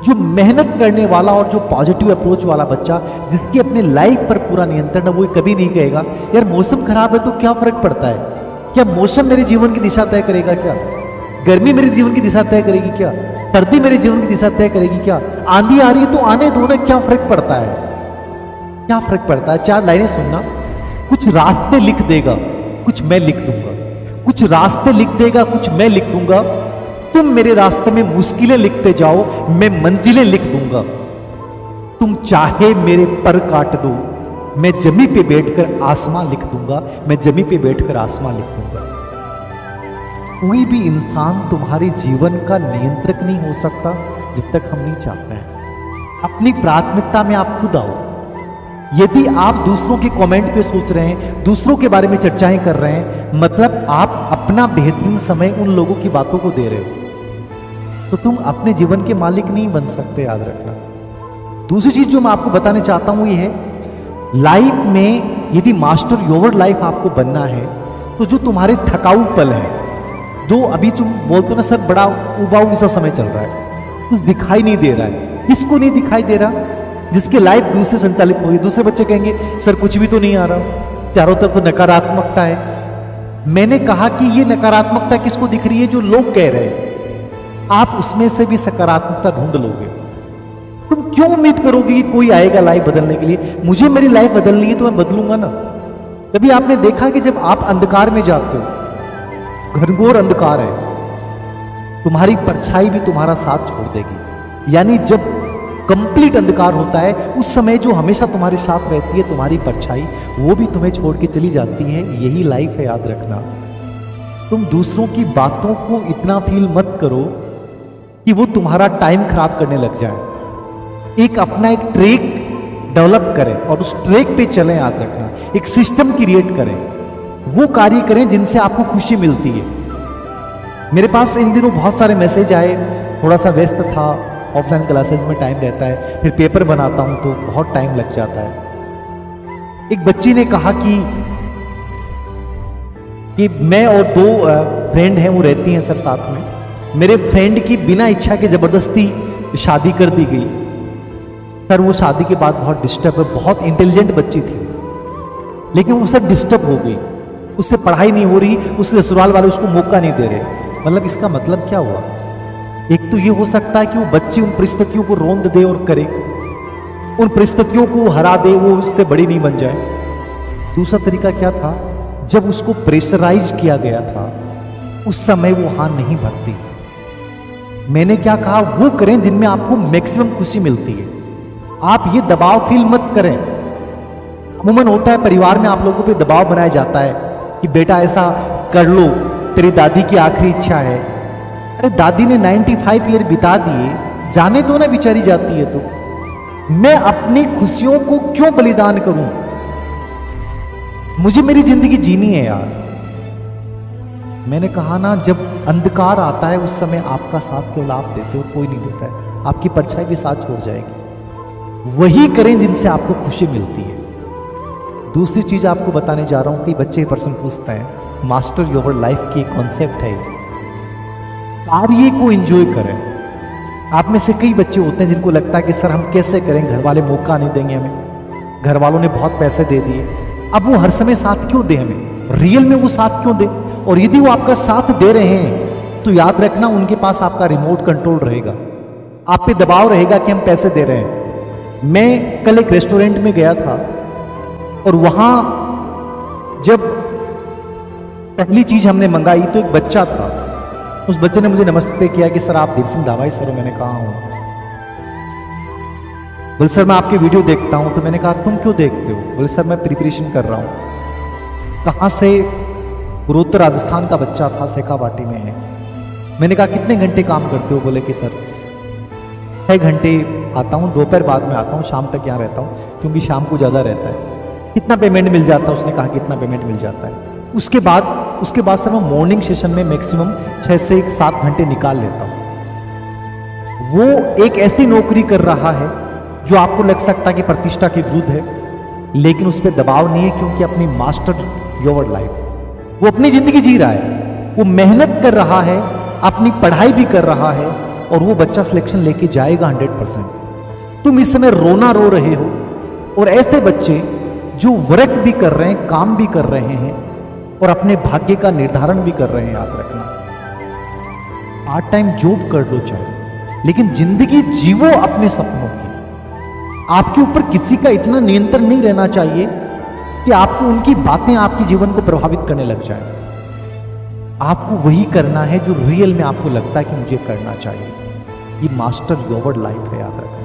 जो मेहनत करने वाला और जो पॉजिटिव अप्रोच वाला बच्चा, जिसकी अपने लाइफ पर पूरा नियंत्रण है, वो कभी नहीं कहेगा यार मौसम खराब है तो क्या फर्क पड़ता है, क्या मौसम मेरे जीवन की दिशा तय करेगा, क्या गर्मी मेरे जीवन की दिशा तय करेगी, क्या सर्दी मेरे जीवन की दिशा तय करेगी, क्या आंधी आ रही है तो आने दो ना, क्या फर्क पड़ता है, क्या फर्क पड़ता है। 4 लाइनें सुनना। कुछ रास्ते लिख देगा, कुछ मैं लिख दूंगा, कुछ रास्ते लिख देगा, कुछ मैं लिख दूंगा, तुम मेरे रास्ते में मुश्किलें लिखते जाओ, मैं मंजिलें लिख दूंगा, तुम चाहे मेरे पर काट दो, मैं जमी पे बैठकर आसमां लिख दूंगा, मैं जमी पे बैठकर आसमां लिख दूंगा। कोई भी इंसान तुम्हारे जीवन का नियंत्रक नहीं हो सकता जब तक हम नहीं चाहते हैं। अपनी प्राथमिकता में आप खुद आओ। यदि आप दूसरों के कमेंट पे सोच रहे हैं, दूसरों के बारे में चर्चाएं कर रहे हैं, मतलब आप अपना बेहतरीन समय उन लोगों की बातों को दे रहे हो, तो तुम अपने जीवन के मालिक नहीं बन सकते, याद रखना। दूसरी चीज जो मैं आपको बताना चाहता हूं ये है, लाइफ में यदि मास्टर योर लाइफ आपको बनना है, तो जो तुम्हारे थकाऊ पल हैं, जो अभी तुम बोलते हो ना सर बड़ा उबाऊ सा समय चल रहा है, कुछ दिखाई नहीं दे रहा है, किसको नहीं दिखाई दे रहा? जिसकी लाइफ दूसरे संचालित हो रही है। दूसरे बच्चे कहेंगे सर कुछ भी तो नहीं आ रहा, चारों तरफ तो नकारात्मकता है। मैंने कहा कि ये नकारात्मकता किसको दिख रही है? जो लोग कह रहे हैं। आप उसमें से भी सकारात्मकता ढूंढ लोगे। तुम क्यों उम्मीद करोगे कि कोई आएगा लाइफ बदलने के लिए? मुझे मेरी लाइफ बदलनी है तो मैं बदलूंगा ना। कभी आपने देखा कि जब आप अंधकार में जाते हो, घनघोर अंधकार है, तुम्हारी परछाई भी तुम्हारा साथ छोड़ देगी। यानी जब कंप्लीट अंधकार होता है, उस समय जो हमेशा तुम्हारे साथ रहती है तुम्हारी परछाई, वो भी तुम्हें छोड़ के चली जाती है। यही लाइफ है, याद रखना। तुम दूसरों की बातों को इतना फील मत करो कि वो तुम्हारा टाइम खराब करने लग जाए। एक अपना एक ट्रैक डेवलप करें और उस ट्रैक पे चलें, याद रखना। एक सिस्टम क्रिएट करें, वो कार्य करें जिनसे आपको खुशी मिलती है। मेरे पास इन दिनों बहुत सारे मैसेज आए, थोड़ा सा व्यस्त था, ऑफलाइन क्लासेस में टाइम रहता है, फिर पेपर बनाता हूं तो बहुत टाइम लग जाता है। एक बच्ची ने कहा कि मैं और 2 फ्रेंड हैं, वो रहती हैं सर साथ में। मेरे फ्रेंड की बिना इच्छा के जबरदस्ती शादी कर दी गई सर। वो शादी के बाद बहुत डिस्टर्ब है, बहुत इंटेलिजेंट बच्ची थी, लेकिन वो सब डिस्टर्ब हो गई, उससे पढ़ाई नहीं हो रही, उसके ससुराल वाले उसको मौका नहीं दे रहे। मतलब इसका मतलब क्या हुआ? एक तो ये हो सकता है कि वो बच्ची उन परिस्थितियों को रोंद दे और करे, उन परिस्थितियों को हरा दे, वो उससे बड़ी नहीं बन जाए। दूसरा तरीका क्या था? जब उसको प्रेशराइज किया गया था, उस समय वो हां नहीं भरती। मैंने क्या कहा? वो करें जिनमें आपको मैक्सिमम खुशी मिलती है। आप ये दबाव फील मत करें। अमूमन होता है परिवार में आप लोगों पे दबाव बनाया जाता है कि बेटा ऐसा कर लो, तेरी दादी की आखिरी इच्छा है। अरे दादी ने 95 ईयर बिता दिए, जाने दो ना, बेचारी जाती है तो। मैं अपनी खुशियों को क्यों बलिदान करूं? मुझे मेरी जिंदगी जीनी है यार। मैंने कहा ना, जब अंधकार आता है उस समय आपका साथ केवल आप देते हो, कोई नहीं देता है। आपकी परछाई भी साथ छोड़ जाएगी। वही करें जिनसे आपको खुशी मिलती है। दूसरी चीज आपको बताने जा रहा हूं कि बच्चे प्रश्न पूछते हैं, मास्टर योर लाइफ की कॉन्सेप्ट है, कार्य को एंजॉय करें। आप में से कई बच्चे होते हैं जिनको लगता है कि सर हम कैसे करें, घर वाले मौका नहीं देंगे हमें, घर वालों ने बहुत पैसे दे दिए। अब वो हर समय साथ क्यों दे हमें? रियल में वो साथ क्यों दे? और यदि वो आपका साथ दे रहे हैं तो याद रखना, उनके पास आपका रिमोट कंट्रोल रहेगा, आप पे दबाव रहेगा कि हम पैसे दे रहे हैं। मैं कल एक रेस्टोरेंट में गया था और वहां जब पहली चीज हमने मंगाई तो एक बच्चा था। उस बच्चे ने मुझे नमस्ते किया कि सर आप धीर सिंह धावाई सर हो? मैंने कहा हूं। बोले सर मैं आपके वीडियो देखता हूं। तो मैंने कहा तुम क्यों देखते हो? बोले सर मैं प्रिपरेशन कर रहा हूं। कहां से? पूर्वोत्तर राजस्थान का बच्चा था, शेखावाटी में है। मैंने कहा कितने घंटे काम करते हो? बोले कि सर 6 घंटे आता हूं, दोपहर बाद में आता हूं, शाम तक यहाँ रहता हूं क्योंकि शाम को ज़्यादा रहता है। कितना पेमेंट मिल जाता है? उसने कहा कितना पेमेंट मिल जाता है। उसके बाद सर मैं मॉर्निंग सेशन में मैक्सिमम 6 से 7 घंटे निकाल लेता हूं। वो एक ऐसी नौकरी कर रहा है जो आपको लग सकता है कि प्रतिष्ठा के विरुद्ध है, लेकिन उस पर दबाव नहीं है क्योंकि अपनी मास्टर योर लाइफ, वो अपनी जिंदगी जी रहा है, वो मेहनत कर रहा है, अपनी पढ़ाई भी कर रहा है, और वो बच्चा सिलेक्शन लेके जाएगा 100%। तुम इस समय रोना रो रहे हो, और ऐसे बच्चे जो वर्क भी कर रहे हैं, काम भी कर रहे हैं और अपने भाग्य का निर्धारण भी कर रहे हैं, याद रखना। पार्ट टाइम जॉब कर लो चाहे, लेकिन जिंदगी जीवो अपने सपनों की। आपके ऊपर किसी का इतना नियंत्रण नहीं रहना चाहिए कि आपको उनकी बातें आपके जीवन को प्रभावित करने लग जाए। आपको वही करना है जो रियल में आपको लगता है कि मुझे करना चाहिए। ये मास्टर योर लाइफ है, याद रखना।